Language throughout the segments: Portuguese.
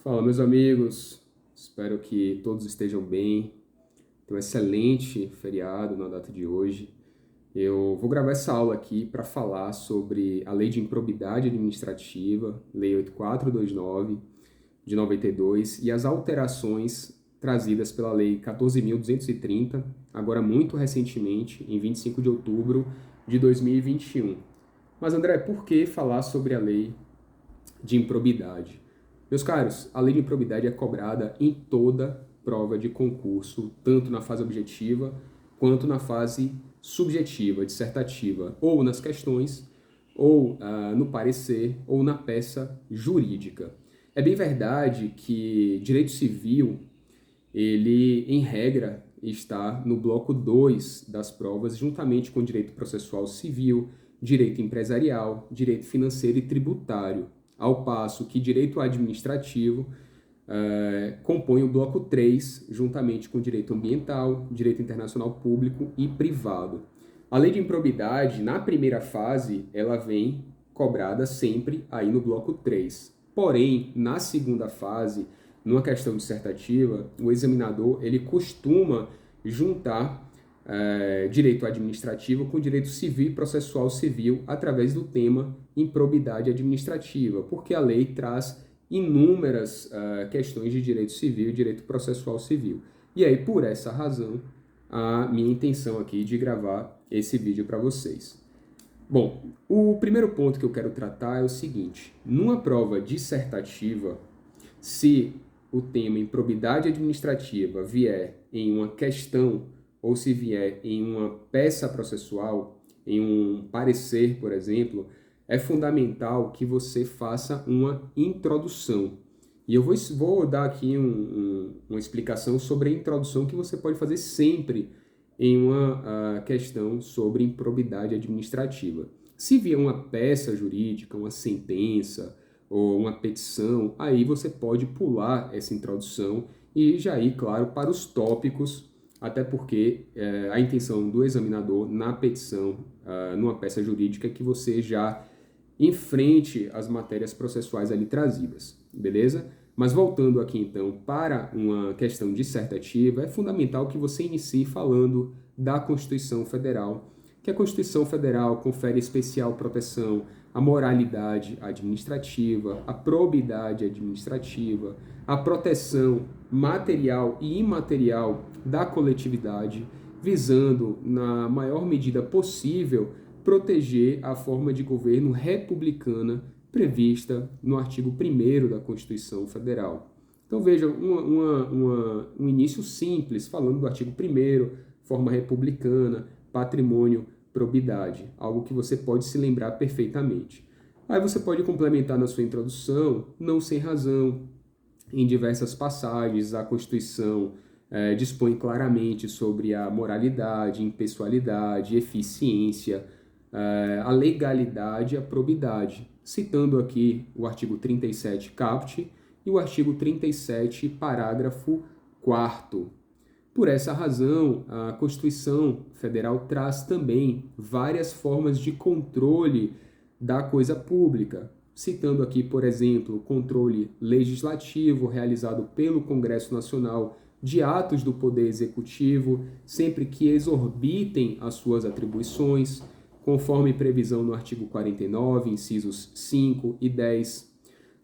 Fala, meus amigos. Espero que todos estejam bem. Tem um excelente feriado na data de hoje. Eu vou gravar essa aula aqui para falar sobre a Lei de Improbidade Administrativa, Lei 8429 de 92, e as alterações trazidas pela Lei 14.230, agora muito recentemente, em 25 de outubro de 2021. Mas, André, por que falar sobre a Lei de Improbidade? Meus caros, a lei de improbidade é cobrada em toda prova de concurso, tanto na fase objetiva quanto na fase subjetiva, dissertativa, ou nas questões, ou no parecer, ou na peça jurídica. É bem verdade que direito civil, ele, em regra, está no bloco 2 das provas, juntamente com direito processual civil, direito empresarial, direito financeiro e tributário, ao passo que direito administrativo compõe o bloco 3, juntamente com direito ambiental, direito internacional público e privado. A lei de improbidade, na primeira fase, ela vem cobrada sempre aí no bloco 3. Porém, na segunda fase, numa questão dissertativa, o examinador ele costuma juntar direito administrativo com direito civil e processual civil através do tema improbidade administrativa, porque a lei traz inúmeras questões de direito civil e direito processual civil. E aí, por essa razão, a minha intenção aqui de gravar esse vídeo para vocês. Bom, o primeiro ponto que eu quero tratar é o seguinte: numa prova dissertativa, se o tema improbidade administrativa vier em uma questão ou se vier em uma peça processual, em um parecer, por exemplo, é fundamental que você faça uma introdução. E eu vou dar aqui uma explicação sobre a introdução que você pode fazer sempre em uma questão sobre improbidade administrativa. Se vier uma peça jurídica, uma sentença ou uma petição, aí você pode pular essa introdução e já ir, claro, para os tópicos, até porque a intenção do examinador na petição, numa peça jurídica, é que você já enfrente as matérias processuais ali trazidas, beleza? Mas voltando aqui então para uma questão dissertativa, é fundamental que você inicie falando da Constituição Federal, que a Constituição Federal confere especial proteção à moralidade administrativa, à probidade administrativa, à proteção material e imaterial da coletividade, visando, na maior medida possível, proteger a forma de governo republicana prevista no artigo 1º da Constituição Federal. Então veja, um início simples, falando do artigo 1º, forma republicana, patrimônio, probidade, algo que você pode se lembrar perfeitamente. Aí você pode complementar na sua introdução, não sem razão. Em diversas passagens, a Constituição dispõe claramente sobre a moralidade, impessoalidade, eficiência, a legalidade e a probidade, citando aqui o artigo 37 caput e o artigo 37 parágrafo 4º. Por essa razão, a Constituição Federal traz também várias formas de controle da coisa pública, citando aqui, por exemplo, o controle legislativo realizado pelo Congresso Nacional de atos do Poder Executivo, sempre que exorbitem as suas atribuições, conforme previsão no artigo 49, incisos 5 e 10,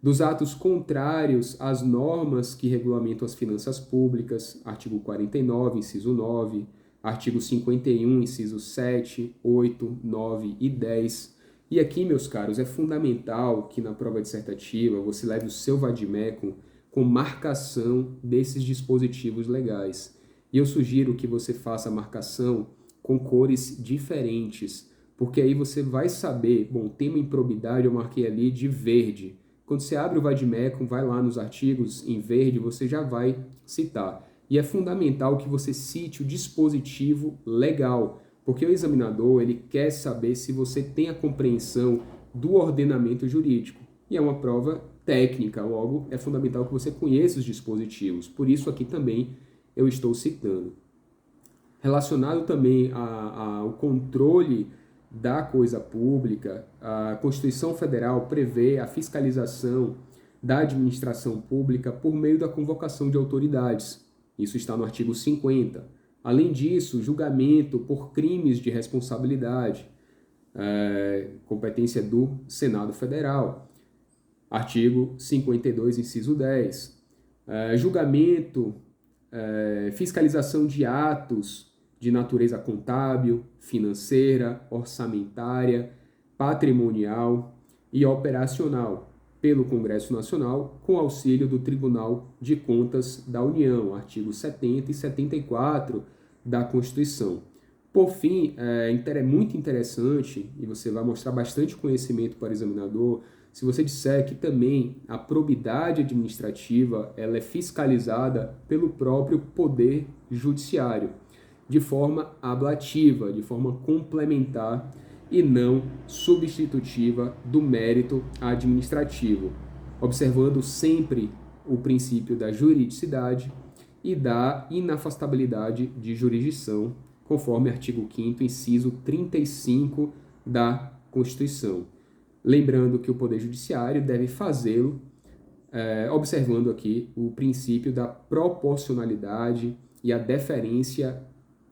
dos atos contrários às normas que regulamentam as finanças públicas, artigo 49, inciso 9, artigo 51, incisos 7, 8, 9 e 10. E aqui, meus caros, é fundamental que na prova dissertativa você leve o seu vade-mecum com marcação desses dispositivos legais. E eu sugiro que você faça a marcação com cores diferentes, porque aí você vai saber, bom, tema improbidade eu marquei ali de verde. Quando você abre o vade-mecum, vai lá nos artigos em verde, você já vai citar. E é fundamental que você cite o dispositivo legal, porque o examinador ele quer saber se você tem a compreensão do ordenamento jurídico. E é uma prova técnica, logo é fundamental que você conheça os dispositivos. Por isso aqui também eu estou citando. Relacionado também ao controle da coisa pública, a Constituição Federal prevê a fiscalização da administração pública por meio da convocação de autoridades. Isso está no artigo 50. Além disso, julgamento por crimes de responsabilidade, competência do Senado Federal. Artigo 52, inciso 10. Julgamento, fiscalização de atos de natureza contábil, financeira, orçamentária, patrimonial e operacional pelo Congresso Nacional, com auxílio do Tribunal de Contas da União, artigos 70 e 74 da Constituição. Por fim, é muito interessante, e você vai mostrar bastante conhecimento para o examinador, se você disser que também a probidade administrativa ela é fiscalizada pelo próprio Poder Judiciário, de forma ablativa, de forma complementar e não substitutiva do mérito administrativo, observando sempre o princípio da juridicidade e da inafastabilidade de jurisdição, conforme artigo 5º, inciso 35 da Constituição. Lembrando que o Poder Judiciário deve fazê-lo observando aqui o princípio da proporcionalidade e a deferência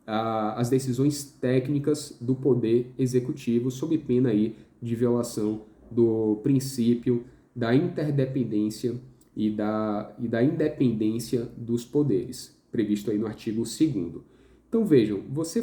às decisões técnicas do Poder Executivo, sob pena aí de violação do princípio da interdependência e da independência dos poderes, previsto aí no artigo 2º. Então vejam, você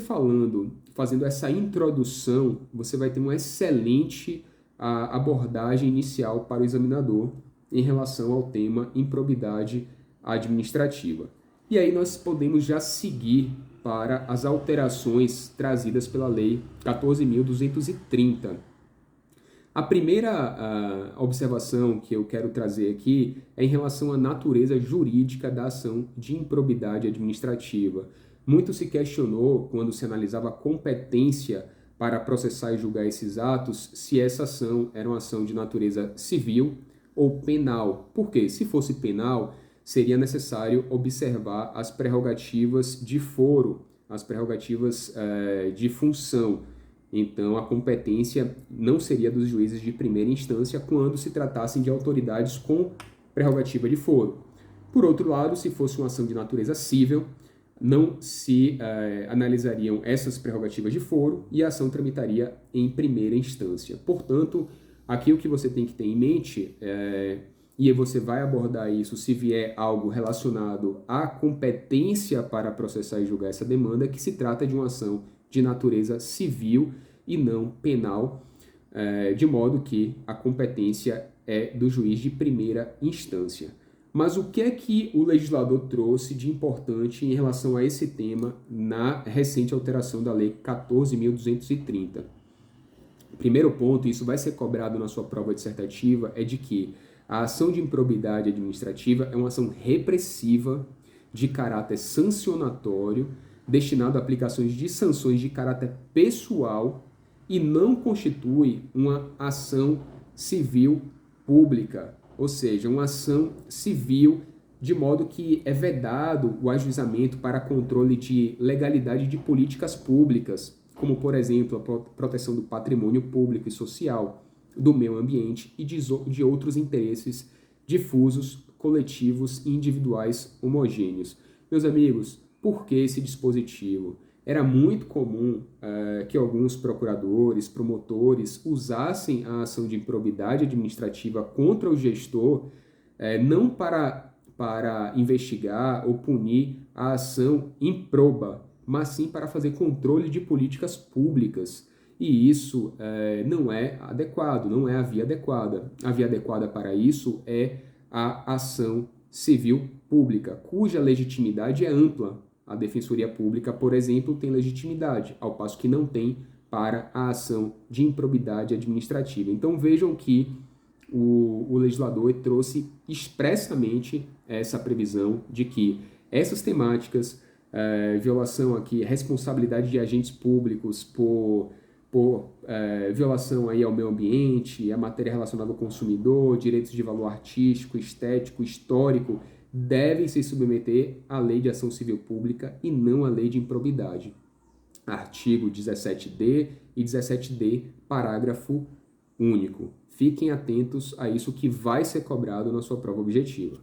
fazendo essa introdução, você vai ter uma excelente abordagem inicial para o examinador em relação ao tema improbidade administrativa. E aí nós podemos já seguir para as alterações trazidas pela Lei 14.230. A primeira observação que eu quero trazer aqui é em relação à natureza jurídica da ação de improbidade administrativa. Muito se questionou, quando se analisava a competência para processar e julgar esses atos, se essa ação era uma ação de natureza civil ou penal. Por quê? Se fosse penal, seria necessário observar as prerrogativas de foro, as prerrogativas de função. Então, a competência não seria dos juízes de primeira instância quando se tratassem de autoridades com prerrogativa de foro. Por outro lado, se fosse uma ação de natureza civil, não se analisariam essas prerrogativas de foro e a ação tramitaria em primeira instância. Portanto, aqui o que você tem que ter em mente, e você vai abordar isso se vier algo relacionado à competência para processar e julgar essa demanda, que se trata de uma ação de natureza civil e não penal, de modo que a competência é do juiz de primeira instância. Mas o que é que o legislador trouxe de importante em relação a esse tema na recente alteração da Lei 14.230? Primeiro ponto, isso vai ser cobrado na sua prova dissertativa, é de que a ação de improbidade administrativa é uma ação repressiva de caráter sancionatório, destinado a aplicações de sanções de caráter pessoal e não constitui uma ação civil pública, ou seja, uma ação civil de modo que é vedado o ajuizamento para controle de legalidade de políticas públicas, como, por exemplo, a proteção do patrimônio público e social, do meio ambiente e de outros interesses difusos, coletivos e individuais homogêneos. Meus amigos, por que esse dispositivo? Era muito comum que alguns procuradores, promotores, usassem a ação de improbidade administrativa contra o gestor, não para investigar ou punir a ação improba, mas sim para fazer controle de políticas públicas. E isso não é adequado, não é a via adequada. A via adequada para isso é a ação civil pública, cuja legitimidade é ampla. A Defensoria Pública, por exemplo, tem legitimidade, ao passo que não tem para a ação de improbidade administrativa. Então vejam que o legislador trouxe expressamente essa previsão de que essas temáticas, violação aqui, responsabilidade de agentes públicos por violação aí ao meio ambiente, a matéria relacionada ao consumidor, direitos de valor artístico, estético, histórico, devem se submeter à Lei de Ação Civil Pública e não à Lei de Improbidade. Artigo 17D e 17D, parágrafo único. Fiquem atentos a isso que vai ser cobrado na sua prova objetiva.